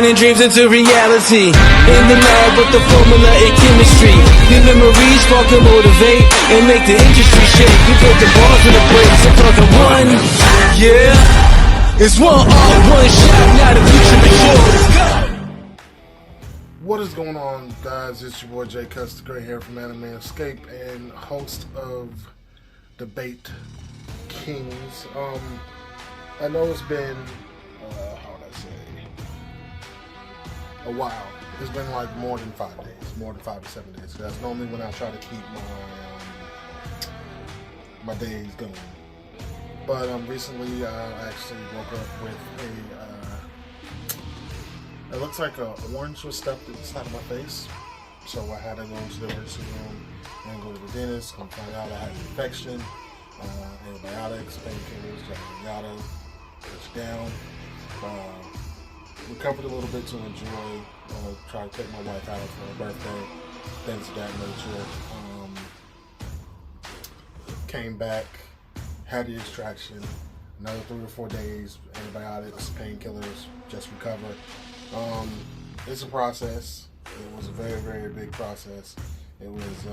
turning dreams into reality. In the lab with the formula and chemistry. New memories spark and motivate and make the industry shake. We put the balls in the place and fucking one. Yeah, it's one art, one shot. Now the future is yours. What is going on, guys? It's your boy Jay Cuts, the gray hair from Anime Escape and host of Debate Kings. I know it's been a while. It's been like more than 5 days, more than 5 to 7 days. That's normally when I try to keep my days going. But recently I actually woke up with it looks like an orange was stuffed inside of my face. So I had to go to the emergency room and go to the dentist. Come find out I had an infection, antibiotics, painkillers, yada yada, down. Recovered a little bit to enjoy, try to take my wife out for her birthday, things of that nature. Came back, had the extraction, another 3 or 4 days, antibiotics, painkillers, just recover. It's a process. It was a very, very big process. It was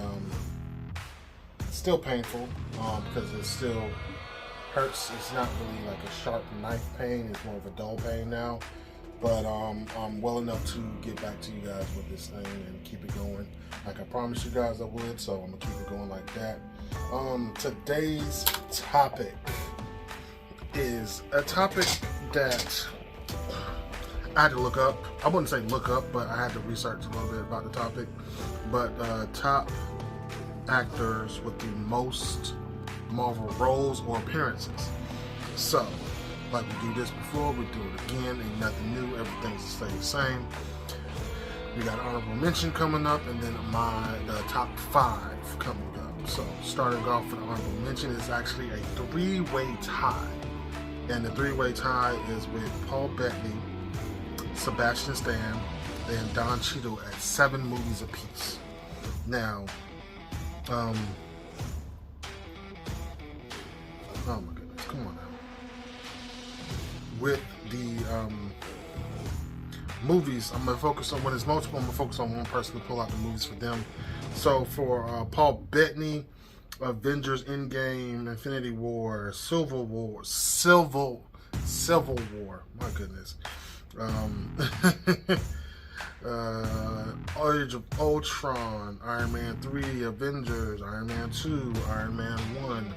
still painful because it still hurts. It's not really like a sharp knife pain. It's more of a dull pain now. But I'm well enough to get back to you guys with this thing and keep it going like I promised you guys I would. So I'm gonna keep it going like that. Today's topic is a topic that I had to look up. I wouldn't say look up, but I had to research a little bit about the topic. But top actors with the most Marvel roles or appearances. So, like we do this before, we do it again. Ain't nothing new. Everything's the same. We got honorable mention coming up, and then the top 5 coming up. So, starting off with honorable mention is actually a 3-way tie, and the 3-way tie is with Paul Bettany, Sebastian Stan, and Don Cheadle at 7 movies apiece. Now, oh my goodness, come on now. With the movies, I'm gonna focus on, when it's multiple, I'm gonna focus on one person to pull out the movies for them. So for Paul Bettany, Avengers Endgame, Infinity War, Civil War, my goodness. Age of Ultron, Iron Man 3, Avengers, Iron Man 2, Iron Man 1,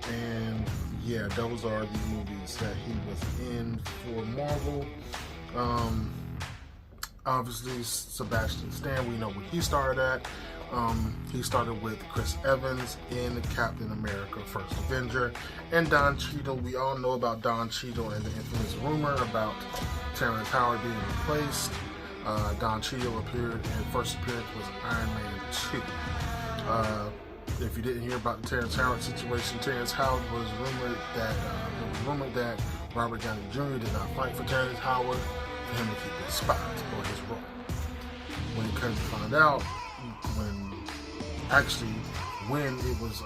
and yeah, those are the movies that he was in for Marvel. Obviously, Sebastian Stan, we know where he started at. He started with Chris Evans in Captain America: First Avenger, and Don Cheadle. We all know about Don Cheadle and the infamous rumor about Terrence Howard being replaced. Don Cheadle appeared, and first appearance was Iron Man 2. If you didn't hear about the Terrence Howard situation, Terrence Howard was rumored that Robert Downey Jr. did not fight for Terrence Howard for him to keep his spot or his role. When it comes to find out, when it was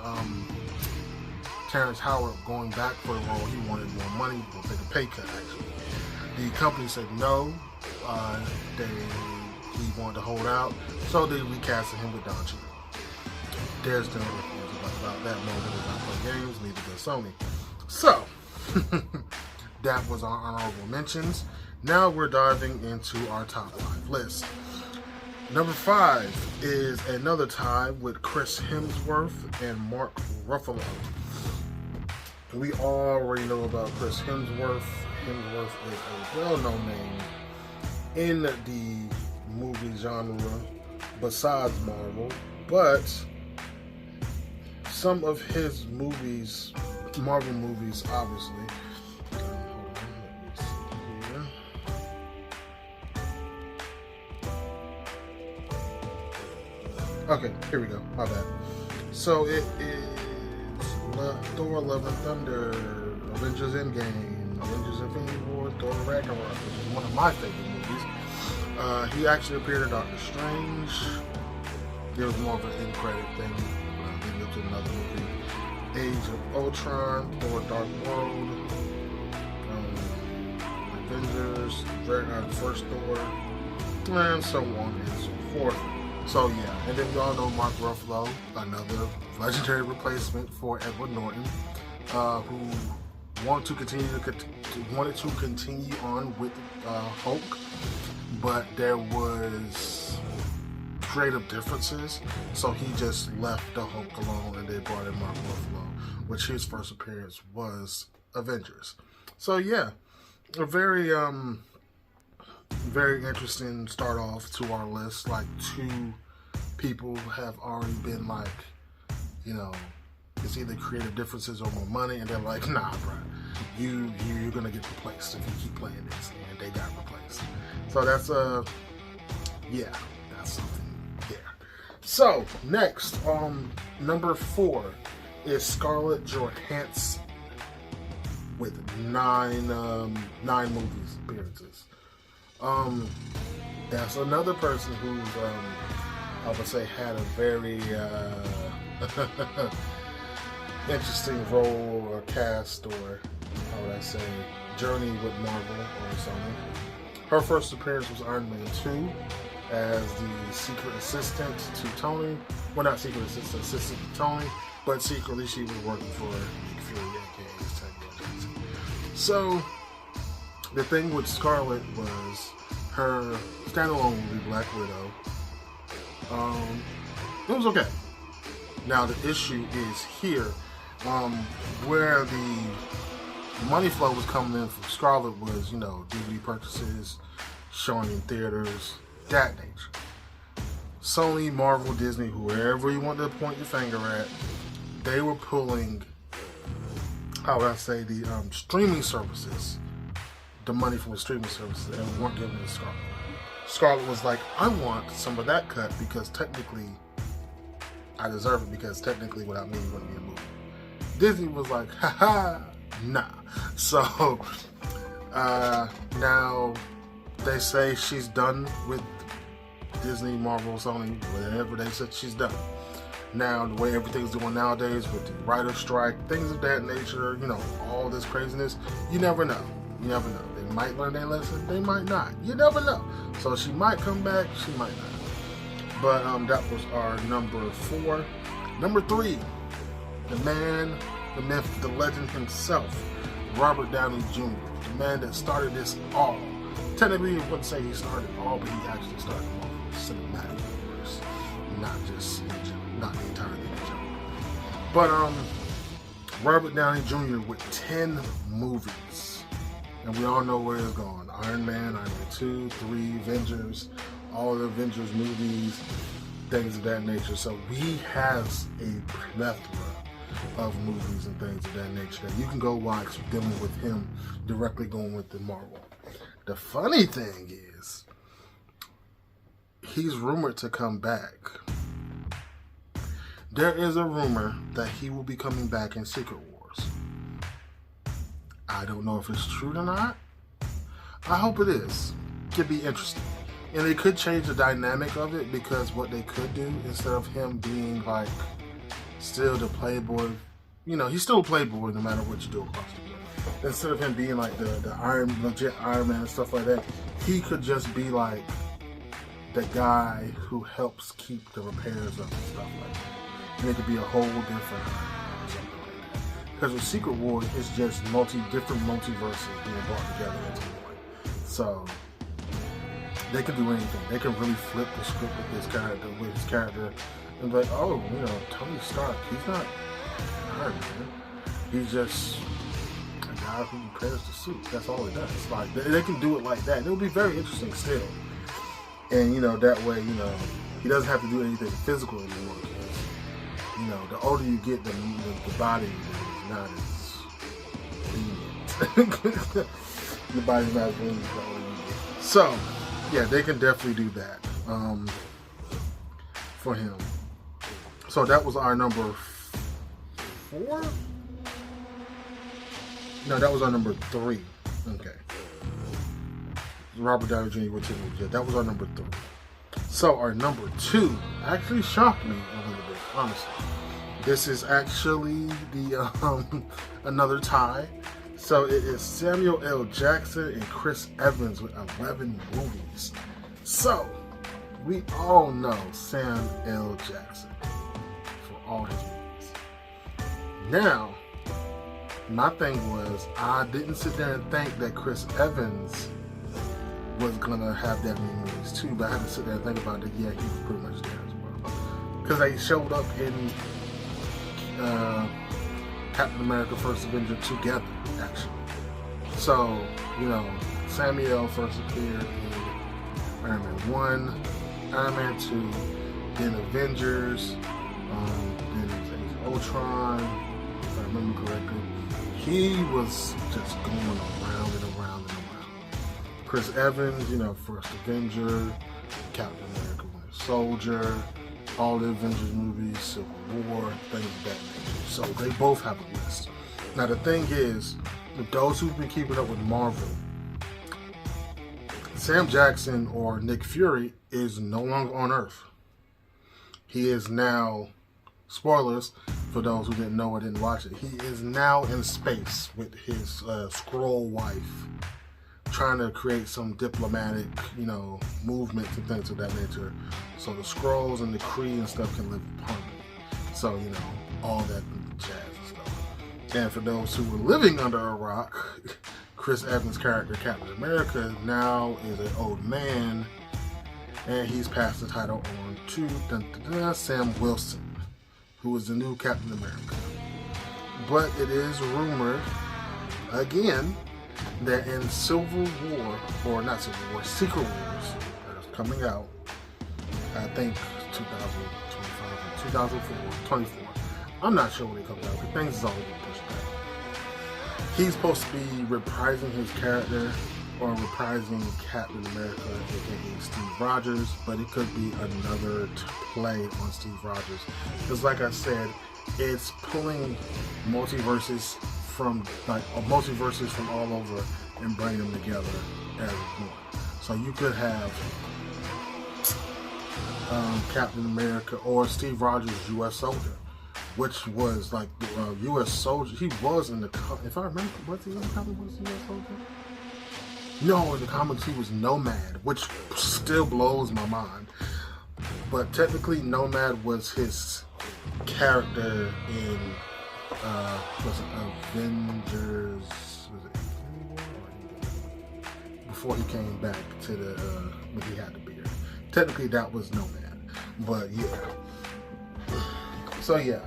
Terrence Howard going back for the role, he wanted more money, a bigger pay cut actually. The company said no, he wanted to hold out, so they recasted him with Don Cheadle. There's no ifs about that. Nobody does not play games, neither does Sony. So, that was our honorable mentions. Now we're diving into our top 5 list. Number 5 is another tie with Chris Hemsworth and Mark Ruffalo. We already know about Chris Hemsworth. Hemsworth is a well-known name in the movie genre besides Marvel, but some of his movies, Marvel movies, obviously. Okay, here we go. My bad. So it is Thor: Love and Thunder, Avengers Endgame, Avengers Infinity War, Thor: Ragnarok, which is one of my favorite movies. He actually appeared in Doctor Strange. There was more of an end credit thing. Leading up to another movie. Age of Ultron, Thor: Dark World, Avengers. Avengers, first Thor, and so on and so forth. So yeah, and then we all know Mark Ruffalo, another legendary replacement for Edward Norton, who wanted to continue on with Hulk, but there was creative differences, so he just left the Hulk alone, and they brought in Mark Ruffalo, which his first appearance was Avengers. So yeah, a very very interesting start off to our list. Like 2 people have already been like, you know, it's either creative differences or more money, and they're like, nah, bro, you're gonna get replaced if you keep playing this, and they got replaced. So that's yeah, that's something there. So next, number 4 is Scarlett Johansson with 9 movies appearances. That's another person who's I would say had a very interesting role or cast, or how would I say, journey with Marvel or something. Her first appearance was Iron Man 2 as the secret assistant to Tony. Well, not secret assistant to Tony, but secretly she was working for Nick Fury, aka Samuel Jackson. So the thing with Scarlett was her standalone movie, Black Widow. It was okay. Now the issue is here, where the money flow was coming in from Scarlett was, you know, DVD purchases, showing in theaters, that nature. Sony, Marvel, Disney, whoever you want to point your finger at, they were pulling, how would I say, the streaming services, the money from the streaming services, and weren't giving it to Scarlett. Scarlett was like, I want some of that cut because technically I deserve it, because technically without me it wouldn't be a movie. Disney was like, haha, nah. So now they say she's done with Disney, Marvel, Sony, whatever they said she's done. Now the way everything's doing nowadays with the writer's strike, things of that nature, you know, all this craziness, you never know. You never know. They might learn their lesson, they might not. You never know. So she might come back, she might not. But that was our number 4. Number 3, the man, the myth, the legend himself, Robert Downey Jr., the man that started this all. Technically, you wouldn't say he started it all, but he actually started all the cinematic universe, not just not the entire thing in general. But Robert Downey Jr. with 10 movies, and we all know where it's going. Iron Man, Iron Man 2, 3, Avengers, all the Avengers movies, things of that nature. So he has a plethora of movies and things of that nature that you can go watch dealing with him directly going with the Marvel. The funny thing is, he's rumored to come back. There is a rumor that he will be coming back in Secret Wars. I don't know if it's true or not. I hope it is. Could be interesting. And they could change the dynamic of it, because what they could do, instead of him being like still the playboy, you know, he's still a playboy no matter what you do across the board. Instead of him being like the legit Iron Man and stuff like that, he could just be like the guy who helps keep the repairs up and stuff like that. And it could be a whole different something like that. Because with Secret Wars, it's just different multiverses being brought together into one. So they can do anything. They can really flip the script with his character, and be like, oh, you know, Tony Stark, he's not Iron Man. He's just a guy who repairs the suit. That's all he does. Like they can do it like that. It'll be very interesting still. And you know, that way, you know, he doesn't have to do anything physical anymore. Because, you know, the older you get, the body is not as lenient. The body's not as lenient the older you get. So yeah, they can definitely do that for him. So that was our number 4? No, that was our number 3. Okay. Robert Downey Jr. with 10 movies. That was our number 3. So our number 2 actually shocked me a little bit, honestly. This is actually the another tie. So it is Samuel L. Jackson and Chris Evans with 11 movies. So we all know Sam L. Jackson for all his movies. Now, my thing was, I didn't sit there and think that Chris Evans was gonna have that many movies too, but I had to sit there and think about it. Yeah, he was pretty much there as well, because they showed up in Captain America: First Avenger together, actually. So, you know, Samuel first appeared in Iron Man 1, Iron Man 2, then Avengers, then Age of Ultron, if I remember correctly. He was just going around and around and around. Chris Evans, you know, First Avenger, Captain America: Winter Soldier, all the Avengers movies, Civil War, things of that nature. So they both have a list. Now the thing is, with those who've been keeping up with Marvel, Sam Jackson, or Nick Fury, is no longer on Earth. He is now, spoilers for those who didn't know or didn't watch it, he is now in space with his Skrull wife, trying to create some diplomatic, you know, movements and things of that nature, so the Skrulls and the Kree and stuff can live in harmony. So, you know, all that jazz and stuff. And for those who were living under a rock, Chris Evans' character, Captain America, now is an old man, and he's passed the title on to Sam Wilson, who is the new Captain America. But it is rumored, again, that in Civil War, or not Civil War, Secret Wars, that is coming out, I think 2025 or 2004, 24. I'm not sure when it comes out, because things is always getting pushed back. He's supposed to be reprising his character, or reprising Captain America, aka Steve Rogers, but it could be another play on Steve Rogers. Because like I said, it's pulling multiverses from all over and bringing them together as one. So you could have Captain America or Steve Rogers, U.S. Soldier, which was like the U.S. Soldier. He was in the, if I remember, was he in the comic books, U.S. Soldier? No, in the comics he was Nomad, which still blows my mind. But technically, Nomad was his character in was it Avengers? Was it before he came back to the when he had the beard? Technically, that was Nomad. But yeah. So yeah.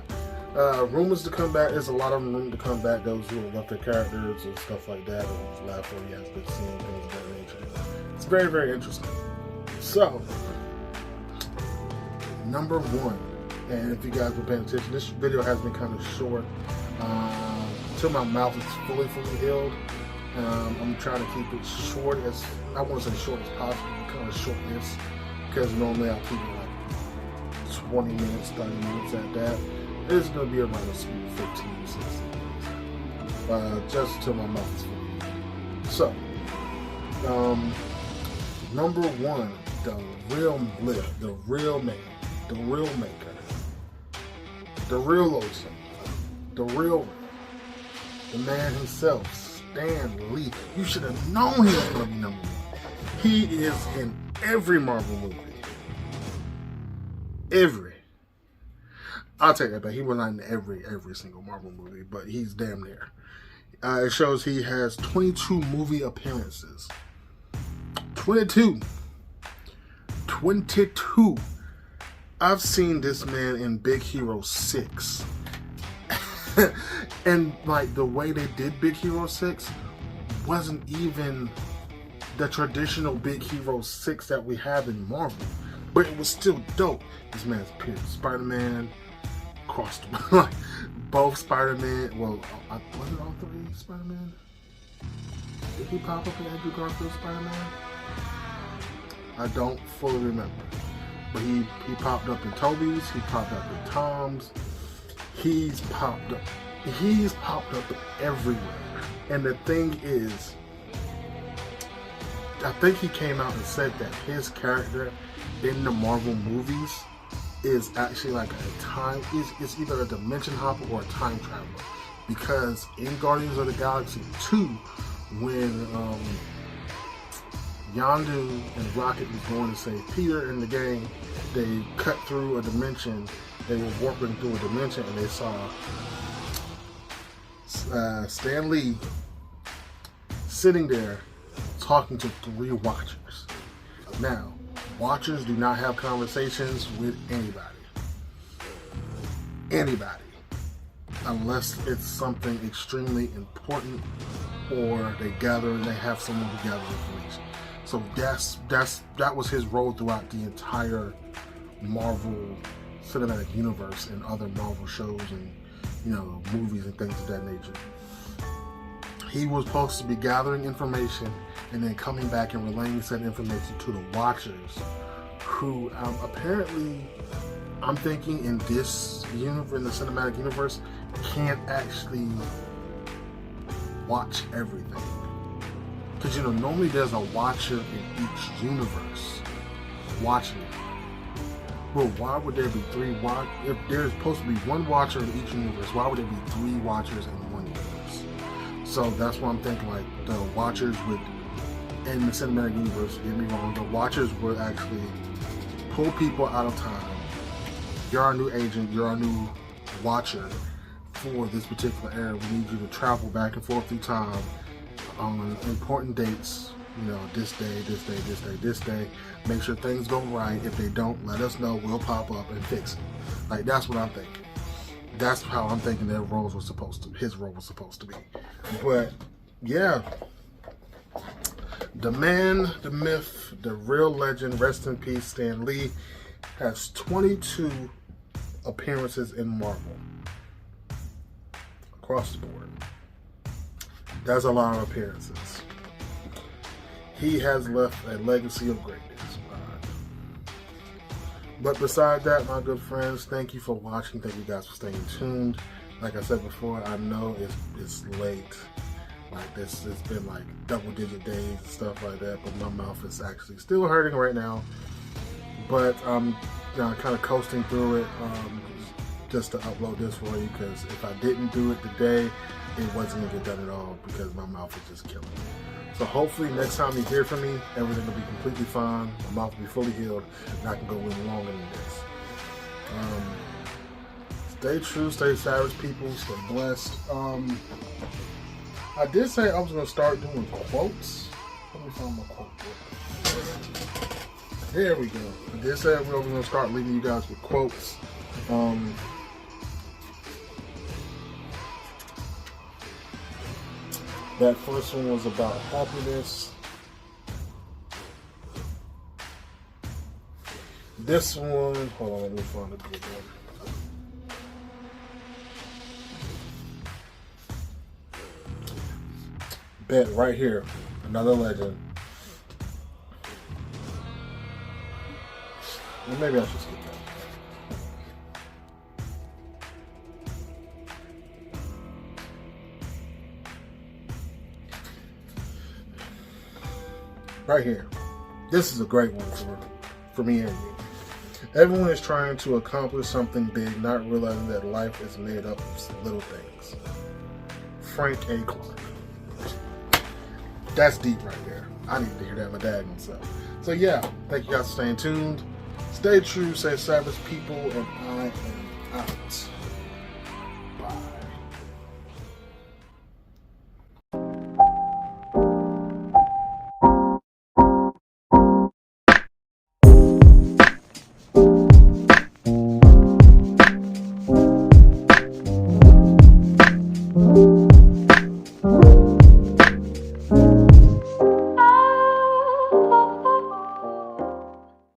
Rumors to come back. There's a lot of them to come back. Those who love their characters and stuff like that, or just laugh when he has been seeing things of that nature. It's very, very interesting. So, number one, and if you guys were paying attention, this video has been kind of short. Till my mouth is fully healed. I'm trying to keep it short as, I want to say short as possible, kind of shortness, because normally I'll keep it like 20 minutes, 30 minutes at that. It's going to be around a sweet 15, 16 minutes. Just till my mouth is full. So, number one, the real Blip, the real man, the real maker, the real Olsen, the real, the man himself, Stan Lee. You should have known he was going to be number one. He is in every Marvel movie. Every. I'll take that back. He was not in every single Marvel movie, but he's damn near. It shows he has 22 movie appearances. 22. I've seen this man in Big Hero 6. And like the way they did Big Hero 6 wasn't even the traditional Big Hero 6 that we have in Marvel. But it was still dope. This man's appeared in Spider-Man, crossed like both Spider-Man. Well, was it all three Spider-Man? Did he pop up in Andrew Garfield's Spider-Man? I don't fully remember. But he popped up in Tobey's, he popped up in Tom's, he's popped up everywhere. And the thing is, I think he came out and said that his character in the Marvel movies is actually like a time, it's either a dimension hopper or a time traveler. because in Guardians of the Galaxy 2, when Yondu and Rocket was going to save Peter in the game, they cut through a dimension. They were warping through a dimension, and they saw Stan Lee sitting there talking to 3 Watchers. Now, Watchers do not have conversations with anybody. Anybody. Unless it's something extremely important, or they gather and they have someone who gathers information. So that was his role throughout the entire Marvel Cinematic Universe and other Marvel shows and, you know, movies and things of that nature. He was supposed to be gathering information and then coming back and relaying said information to the Watchers, who apparently, I'm thinking in this universe, in the cinematic universe, can't actually watch everything. Because, you know, normally there's a Watcher in each universe watching it. Well, why would there be 3 Watchers? If there's supposed to be 1 Watcher in each universe, why would there be 3 Watchers in one universe? So that's what I'm thinking, like, the Watchers would, in the cinematic universe, get me wrong, the Watchers would actually pull people out of time. You're our new agent, you're our new Watcher for this particular era. We need you to travel back and forth through time on important dates, you know, this day, this day, this day, this day. Make sure things go right. If they don't, let us know. We'll pop up and fix it. Like, that's what I'm thinking. That's how I'm thinking their roles were supposed to, his role was supposed to be. But yeah, the man, the myth, the real legend, rest in peace, Stan Lee, has 22 appearances in Marvel across the board. That's a lot of appearances. He has left a legacy of greatness. But beside that, my good friends, thank you for watching. Thank you guys for staying tuned. Like I said before, I know it's late. Like this, it's been like double-digit days and stuff like that. But my mouth is actually still hurting right now. But I'm kind of coasting through it just to upload this for you. Because if I didn't do it today, it wasn't gonna get done at all because my mouth is just killing me. So hopefully next time you hear from me, everything will be completely fine. My mouth will be fully healed, and I can go in longer than this. Stay true, stay savage, people. Stay blessed. I did say I was gonna start doing quotes. Let me find my quote book. There we go. I did say we were gonna start leaving you guys with quotes. That first one was about happiness. This one, hold on, let me find a good one. Bet right here, another legend. Well, maybe I should skip that. Right here. This is a great one for me and you. Everyone is trying to accomplish something big, not realizing that life is made up of little things. Frank A. Clark. That's deep right there. I need to hear that my dad himself. So yeah, thank you guys for staying tuned. Stay true, stay savage, people, and I am out.